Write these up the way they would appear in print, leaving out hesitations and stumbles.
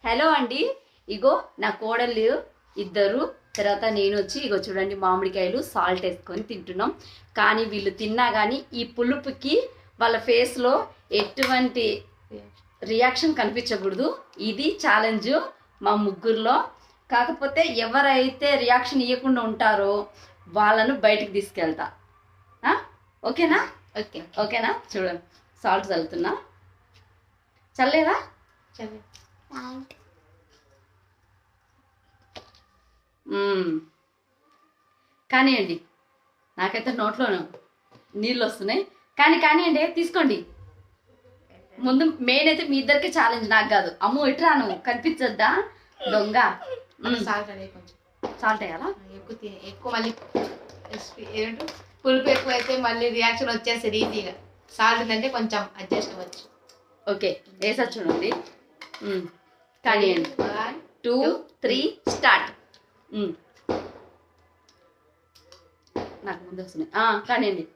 Hello అండి. ఇగో నా కోడళ్ళు ఇద్దరు, తర్వాత నేను వచ్చి ఇగో చూడండి మామిడికాయలు సాల్ట్ వేసుకొని తింటున్నాం. కానీ వీళ్ళు తిన్నా కానీ ఈ పులుపుకి వాళ్ళ ఫేస్లో ఎటువంటి రియాక్షన్ కనిపించకూడదు. ఇది ఛాలెంజ్ మా ముగ్గురులో. కాకపోతే ఎవరైతే రియాక్షన్ ఇవ్వకుండా ఉంటారో వాళ్ళను బయటికి తీసుకెళ్తా. ఓకేనా? ఓకేనా? చూడండి సాల్ట్ చల్లుతున్నా. చల్లేదా? కానివ్వండి, నాకైతే నోట్లో నీళ్ళు వస్తున్నాయి. కానివ్వండి, తీసుకోండి. ముందు మెయిన్ అయితే మీ ఇద్దరికి ఛాలెంజ్, నాకు కాదు. అమ్మో ఇట్రా, నువ్వు కనిపించద్దా దొంగ. సాల్ట్ వేయాలా? ఎక్కువ మళ్ళీ పులుపు ఎక్కువ అయితే మళ్ళీ రియాక్షన్ వచ్చేస్తుంది ఈజీగా. సాల్ట్ ఉందంటే కొంచెం అడ్జస్ట్ అవ్వచ్చు. ఓకే, వేసా చూడండి. కానివ్వండి. 1 2 3 స్టార్ట్. నాకు ముందు వస్తున్నాయి. కానివ్వండి.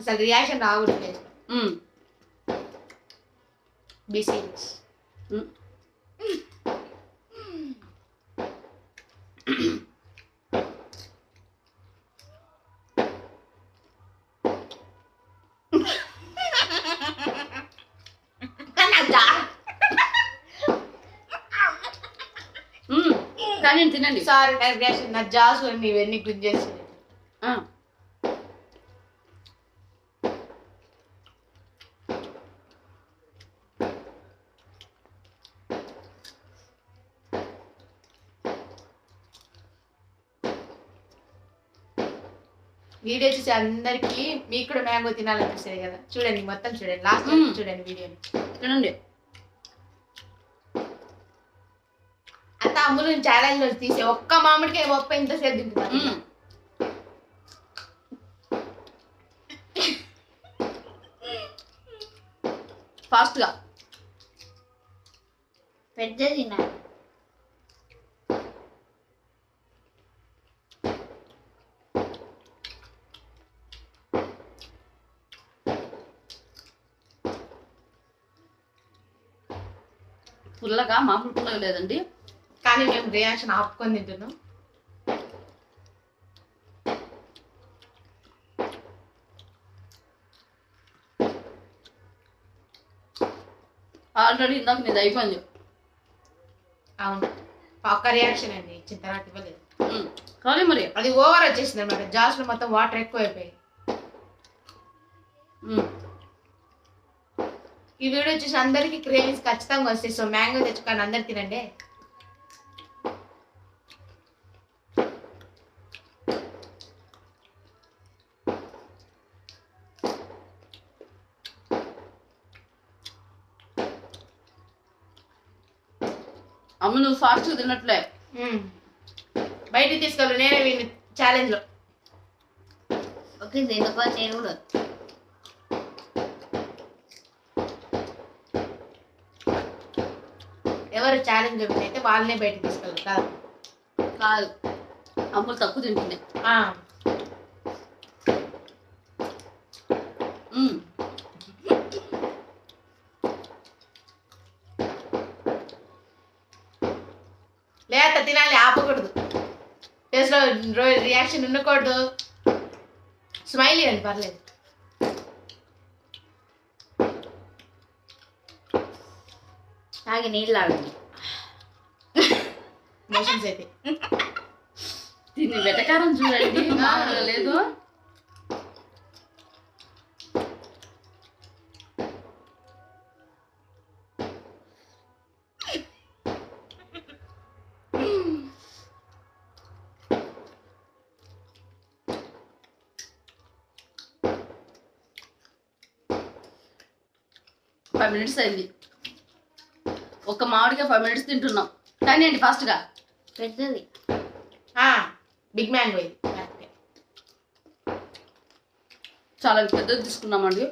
అసలు రియాక్షన్ రావట్లేదు. బిసీరియస్. కానీ తినండి. సారీ రియాక్షన్ నా జాస్ ఇవన్నీ గుంజేసి. వీడియో చూసి అందరికి మీకు కూడా మ్యాంగో తినాలనిపిస్తుంది కదా. చూడండి, మొత్తం చూడండి, లాస్ట్ చూడండి వీడియోని. చూడండి అంత అమ్ములు ఛాలెంజ్ లో తీసే ఒక్క మామిడికాయ మొప్ప ఇంతసేపు తింటున్నాను. ఫాస్ట్గా పెద్ద తిన్నా. పుల్లగా, మామూలు పుల్లగా లేదండి. కానీ మేము రియాక్షన్ ఆపుకొని తింటున్నాం. ఆల్రెడీ ఇందాక మీద అయిపోయింది. అవును, ఒక్క రియాక్షన్ అండి, ఇచ్చిన తర్వాత ఇవ్వలేదు. కానీ మరి అది ఓవర్ వచ్చేసింది అనమాట. జాస్లో మొత్తం వాటర్ ఎక్కువ అయిపోయాయి. ఈ వీడియో చూసి అందరికి క్రేవింగ్స్ ఖచ్చితంగా వస్తాయి. సో మ్యాంగో తెచ్చుకొని అందరు తినండి. అమ్మ నువ్వు ఫాస్ట్గా తిన్నట్లే. బయటికి తీసుకెళ్ళు, నేనే వీడిని ఛాలెంజ్ లో. ఓకే, దేనికో నేను కూడా ఎవరు ఛాలెంజ్ అయితే వాళ్ళనే బయటకు తీసుకెళ్ళరు. కాదు కాదు, అమ్ములు తక్కువ తింటుంది. లేత తినాలి, ఆపకూడదు. ఫేస్లో రియాక్షన్ ఉండకూడదు. స్మైల్ ఇవ్వండి, పర్లేదు. తాగి నీళ్ళు తాగండి. మోషన్స్ అయితే దీన్ని వెటకారం చూడండి, మామూలుగా లేదు. 5 minutes అయింది. ఒక మామిడిగా 5 minutes తింటున్నాం. కానీ అండి ఫాస్ట్గా పెద్దది బిగ్ మ్యాంగో ఇది చాలా పెద్దది తీసుకున్నామండి.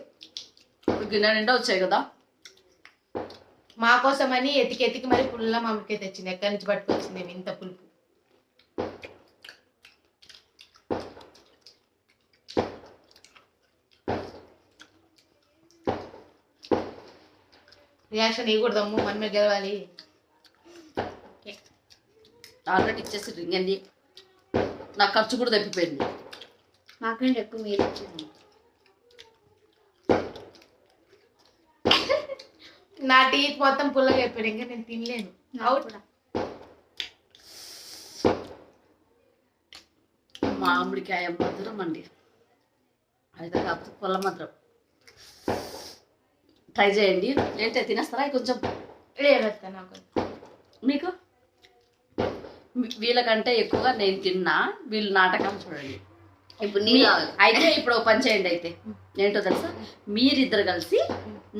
గిన్నె నిండా వచ్చాయి కదా. మా కోసమని ఎతికి మరి పుల్ల మామిడికాయ తెచ్చింది. ఎక్కడి నుంచి పట్టుకొచ్చింది ఏమి ఇంత పులుపు. రియాక్షన్ ఇవ్వకూడదమ్ము, మనమే గెలవాలి. ఆల్రెడీ ఇచ్చేసి రింగండి. నా ఖర్చు కూడా తప్పిపోయింది. మాకంటే ఎక్కువ మీరు ఇచ్చింది. నా టీత్ మొత్తం పుల్లగా అయిపోయింది. ఇంకా నేను తినలేను. కూడా మామిడికాయ మధురం అండి. అయితే కాకపోతే పుల్ల మధురం. ట్రై చేయండి. ఏంటంటే తినేస్తారా కొంచెం? లేదక్క నాకు మీకు వీళ్ళకంటే ఎక్కువగా నేను తిన్నా. వీళ్ళు నాటకం చూడండి. ఇప్పుడు నీళ్ళు కావాలి. అయితే ఇప్పుడు ఒక పని చేయండి. అయితే ఏంటో తెలుసా, మీరిద్దరు కలిసి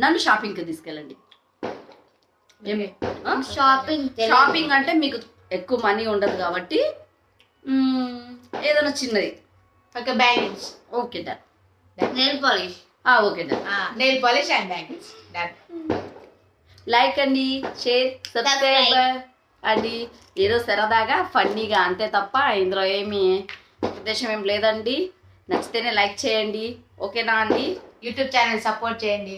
నన్ను షాపింగ్కి తీసుకెళ్ళండి. షాపింగ్ అంటే మీకు ఎక్కువ మనీ ఉండదు కాబట్టి ఏదైనా చిన్నది. ఒక bangles. Okay done. Nail polish. Okay done. Nail polish and bangles. Done. Like అండి, షేర్, సబ్స్క్రైబ్ అండి. ఏదో సరదాగా ఫన్నీగా అంతే తప్ప ఇందులో ఏమి ఉద్దేశం ఏం లేదండి. నచ్చితేనే లైక్ చేయండి. ఓకేనా అండి? యూట్యూబ్ ఛానల్ సపోర్ట్ చేయండి.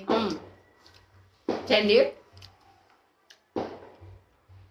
చేయండి.